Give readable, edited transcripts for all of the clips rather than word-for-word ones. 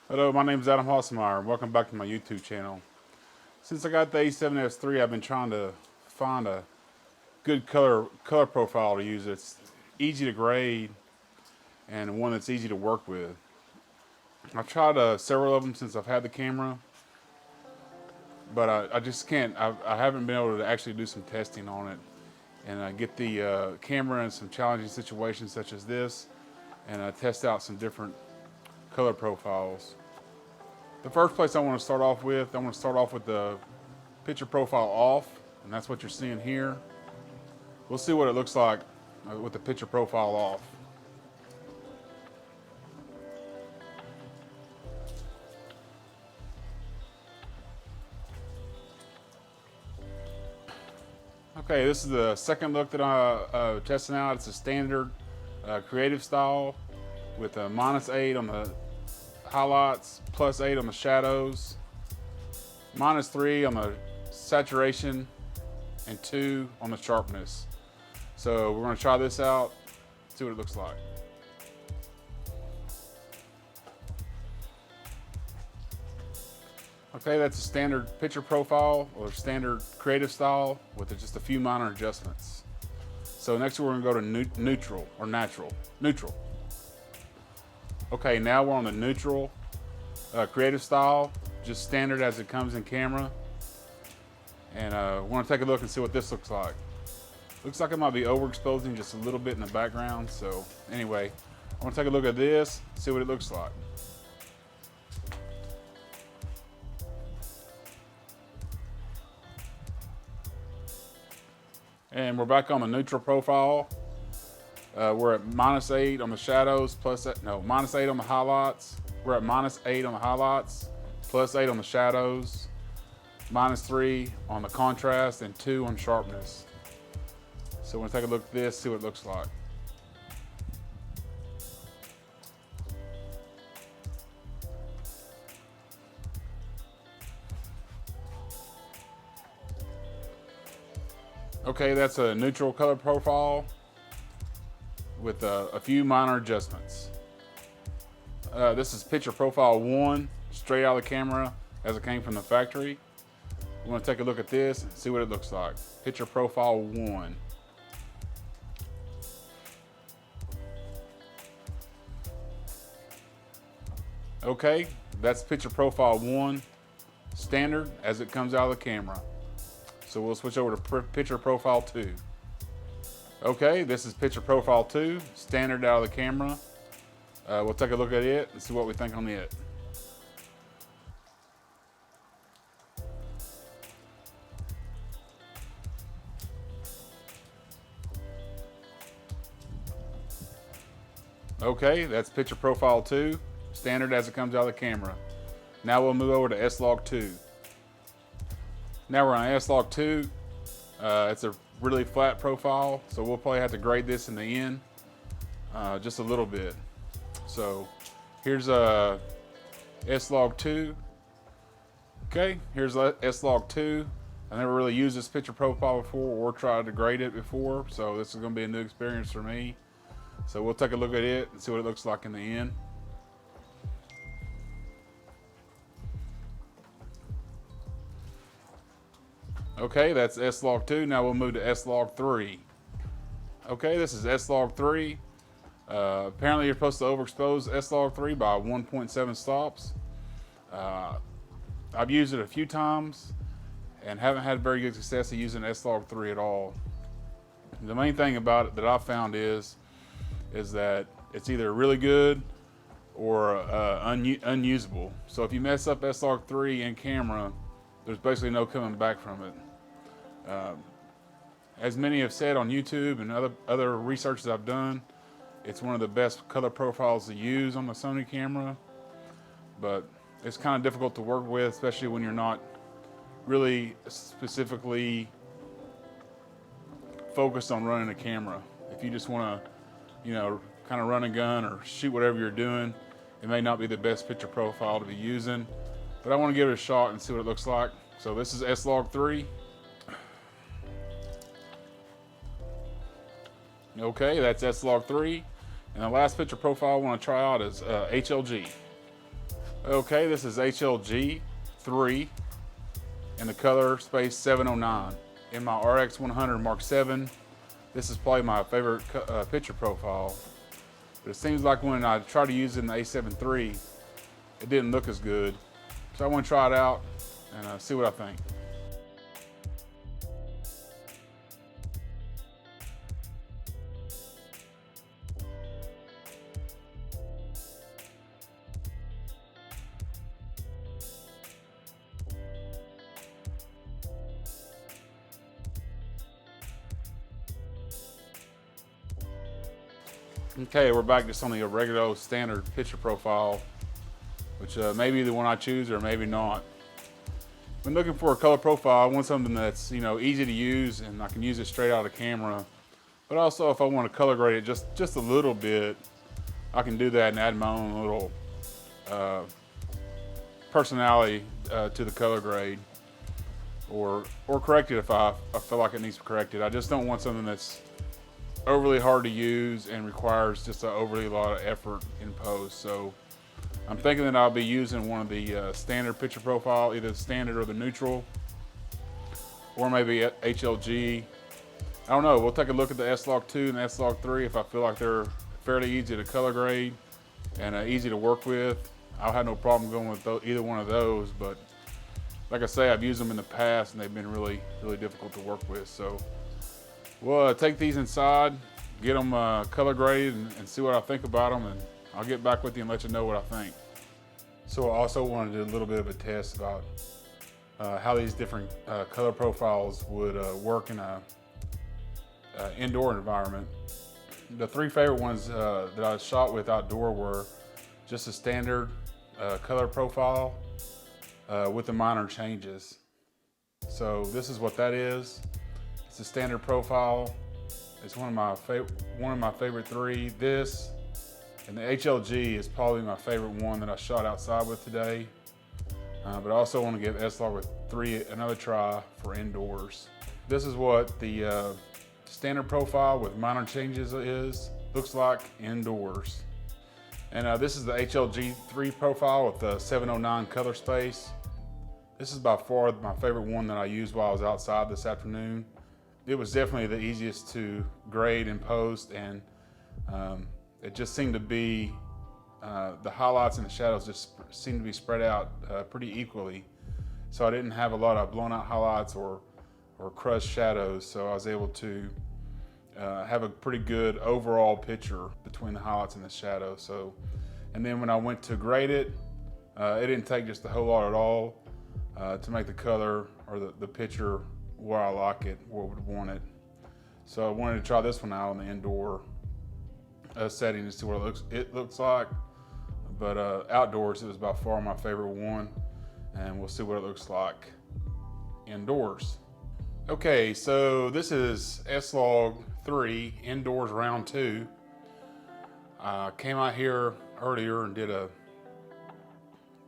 Hello, my name is Adam Hosmeyer. Welcome back to my YouTube channel. Since I got the A7S III, I've been trying to find a good color profile to use. It's easy to grade and one that's easy to work with. I've tried several of them since I've had the camera, but I just can't. I haven't been able to actually do some testing on it and get the camera in some challenging situations such as this, and test out some different color profiles. The first place I want to start off with, the picture profile off, and that's what you're seeing here. We'll see what it looks like with the picture profile off. Okay, this is the second look that I'm testing out. It's a standard creative style with a -8 on the highlights, +8 on the shadows, -3 on the saturation, and 2 on the sharpness. So we're going to try this out, see what it looks like. Okay, that's a standard picture profile or standard creative style with just a few minor adjustments. So next we're going to go to neutral or natural. Neutral. Okay, now we're on the neutral creative style, just standard as it comes in camera. And I want to take a look and see what this looks like. Looks like it might be overexposing just a little bit in the background. So anyway, I want to take a look at this, see what it looks like. And we're back on the neutral profile. We're at -8 on the shadows, -8 on the highlights. We're at -8 on the highlights, +8 on the shadows, -3 on the contrast, and 2 on sharpness. So we're gonna take a look at this, see what it looks like. Okay, that's a neutral color profile with a few minor adjustments. This is picture profile 1, straight out of the camera as it came from the factory. We want to take a look at this and see what it looks like. Picture profile 1. Okay, that's picture profile 1, standard as it comes out of the camera. So we'll switch over to picture profile 2. Okay, this is picture profile 2, standard out of the camera. We'll take a look at it and see what we think on it. Okay, that's picture profile 2, standard as it comes out of the camera. Now we'll move over to S-Log 2. Now we're on S-Log 2. It's a really flat profile, so we'll probably have to grade this in the end just a little bit. So here's S-Log 2. Okay, here's S-Log 2. I never really used this picture profile before or tried to grade it before, so this is going to be a new experience for me. So we'll take a look at it and see what it looks like in the end. Okay, that's S-Log 2. Now we'll move to S-Log 3. Okay, this is S-Log 3. Apparently you're supposed to overexpose S-Log 3 by 1.7 stops. I've used it a few times and haven't had very good success of using S-Log 3 at all. The main thing about it that I've found is that it's either really good or unusable. So if you mess up S-Log 3 in camera, there's basically no coming back from it. As many have said on YouTube and other research that I've done, it's one of the best color profiles to use on the Sony camera, but it's kind of difficult to work with, especially when you're not really specifically focused on running a camera. If you just want to, kind of run a gun or shoot whatever you're doing, it may not be the best picture profile to be using, but I want to give it a shot and see what it looks like. So this is S-Log 3. Okay, that's S-Log 3. And the last picture profile I want to try out is HLG. Okay, this is HLG 3 in the color space 709. In my RX 100 Mark 7, this is probably my favorite picture profile. But it seems like when I tried to use it in the A7 III, it didn't look as good. So I want to try it out and see what I think. Okay, we're back just on the regular old standard picture profile, which may be the one I choose or maybe not. When looking for a color profile, I want something that's, you know, easy to use and I can use it straight out of the camera. But also if I want to color grade it just a little bit, I can do that and add my own little personality to the color grade, or correct it if I feel like it needs to be corrected. I just don't want something that's overly hard to use and requires just an overly lot of effort in post. So I'm thinking that I'll be using one of the standard picture profile, either the standard or the neutral, or maybe HLG. I don't know, we'll take a look at the S-Log2 and the S-Log3. If I feel like they're fairly easy to color grade and easy to work with, I'll have no problem going with either one of those. But like I say, I've used them in the past and they've been really difficult to work with. So we'll take these inside, get them color graded and see what I think about them, and I'll get back with you and let you know what I think. So I also wanted to do a little bit of a test about how these different color profiles would work in a indoor environment. The three favorite ones that I shot with outdoor were just a standard color profile with the minor changes. So this is what that is. It's a standard profile. It's one of my favorite three. This and the HLG is probably my favorite one that I shot outside with today. But I also want to give S-Log3 another try for indoors. This is what the standard profile with minor changes looks like indoors. And this is the HLG3 profile with the 709 color space. This is by far my favorite one that I used while I was outside this afternoon. It was definitely the easiest to grade and post, and it just seemed to be, the highlights and the shadows just seemed to be spread out pretty equally. So I didn't have a lot of blown out highlights or crushed shadows, so I was able to have a pretty good overall picture between the highlights and the shadows. So, and then when I went to grade it, it didn't take just a whole lot at all to make the color or the picture where I like it, where I would want it. So I wanted to try this one out on the indoor setting to see what it looks like. But outdoors, it was by far my favorite one, and we'll see what it looks like indoors. Okay, so this is S-Log3 indoors round 2. I came out here earlier and did a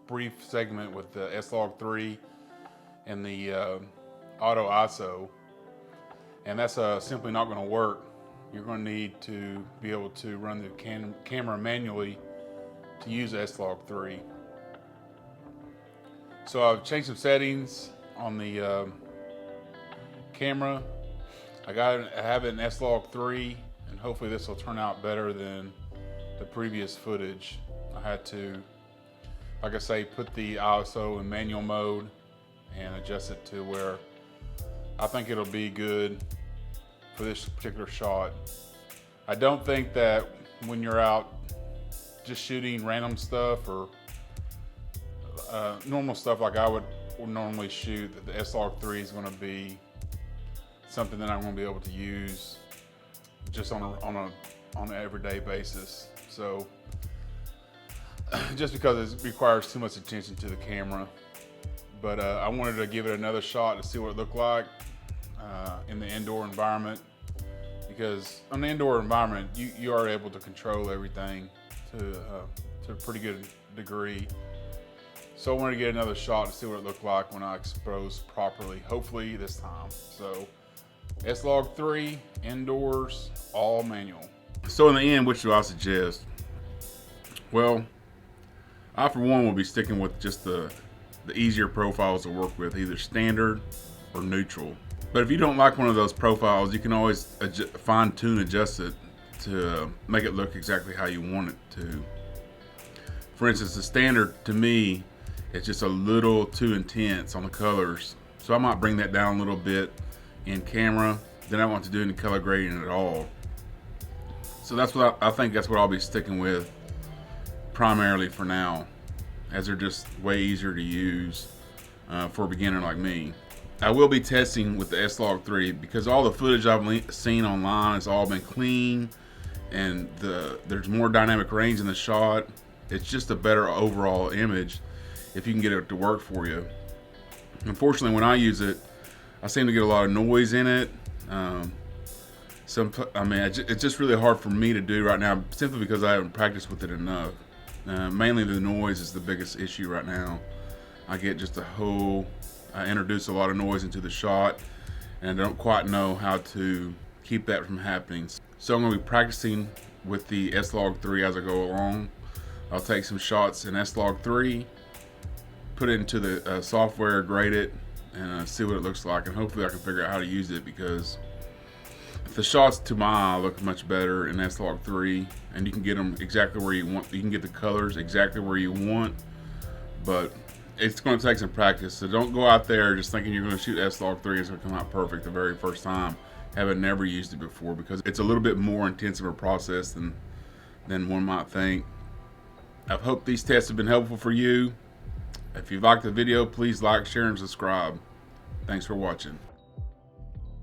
brief segment with the S-Log3 and the auto ISO, and that's simply not going to work. You're going to need to be able to run the camera manually to use S-Log3. So I've changed some settings on the camera. I have it in S-Log3, and hopefully this will turn out better than the previous footage. I had to, like I say, put the ISO in manual mode and adjust it to where I think it'll be good for this particular shot. I don't think that when you're out just shooting random stuff or normal stuff like I would normally shoot, that the S-Log3 is going to be something that I'm going to be able to use just on an everyday basis. So just because it requires too much attention to the camera. But I wanted to give it another shot to see what it looked like in the indoor environment, because on the indoor environment you are able to control everything to a pretty good degree. So I wanted to get another shot to see what it looked like when I expose properly, hopefully this time. So S-Log3 indoors, all manual. So in the end, which do I suggest? Well, I, for one, will be sticking with just the easier profiles to work with, either standard or neutral. But if you don't like one of those profiles, you can always fine-tune adjust it to make it look exactly how you want it to. For instance, the standard to me is just a little too intense on the colors, so I might bring that down a little bit in camera. Then I don't want to do any color grading at all. So that's what I think that's what I'll be sticking with primarily for now, as they're just way easier to use for a beginner like me. I will be testing with the S-Log3 because all the footage I've seen online has all been clean, and there's more dynamic range in the shot. It's just a better overall image if you can get it to work for you. Unfortunately, when I use it, I seem to get a lot of noise in it. It's just really hard for me to do right now, simply because I haven't practiced with it enough. Mainly the noise is the biggest issue right now. I get just I introduce a lot of noise into the shot, and I don't quite know how to keep that from happening. So I'm going to be practicing with the S-Log3 as I go along. I'll take some shots in S-Log3, put it into the software, grade it, and see what it looks like, and hopefully I can figure out how to use it, because the shots to my eye look much better in S-Log3, and you can get them exactly where you want. You can get the colors exactly where you want, but it's going to take some practice. So don't go out there just thinking you're going to shoot S-Log3 and it's going to come out perfect the very first time, having never used it before, because it's a little bit more intense of a process than one might think. I hope these tests have been helpful for you. If you liked the video, please like, share, and subscribe. Thanks for watching.